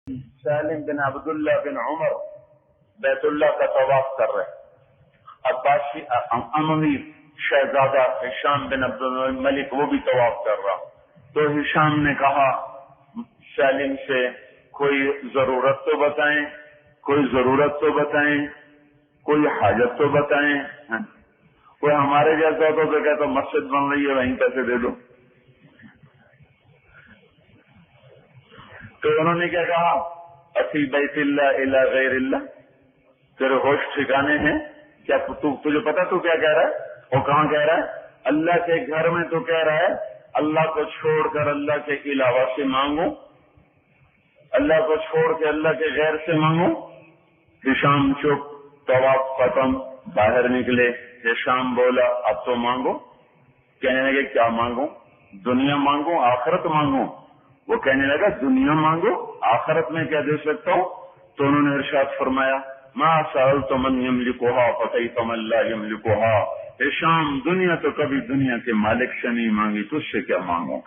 سالم بن عبداللہ بن عمر بیت اللہ کا طواف کر رہے، عباسی امیر شہزادہ ہشام بن عبد الملک وہ بھی طواف کر رہا، تو ہشام نے کہا سالم سے کوئی ضرورت تو بتائیں، کوئی ضرورت تو بتائیں، کوئی حاجت تو بتائیں۔ کوئی ہمارے جیسا تو کہتا مسجد بن رہی ہے وہیں پیسے دے دو۔ تو انہوں نے کیا کہا، اسی بیت اللہ الی غیر اللہ، تیرے ہوش ٹھکانے ہیں کیا؟ تجھے پتا تو کیا کہہ رہا ہے؟ وہ کہاں کہہ رہا ہے؟ اللہ کے گھر میں تو کہہ رہا ہے اللہ کو چھوڑ کر اللہ کے علاوہ سے مانگو، اللہ کو چھوڑ کے اللہ کے غیر سے مانگو۔ ہشام چپ، طواف ختم، باہر نکلے، ہشام بولا اب تو مانگو۔ کہنے لگے کیا مانگو؟ دنیا مانگو آخرت مانگو؟ وہ کہنے لگا دنیا مانگو، آخرت میں کیا دے سکتا ہوں؟ تو انہوں نے ارشاد فرمایا ما سألت من یملکها فکیف من لا یملکها، ہشام دنیا تو کبھی دنیا کے مالک سے نہیں مانگی، تجھ سے کیا مانگو؟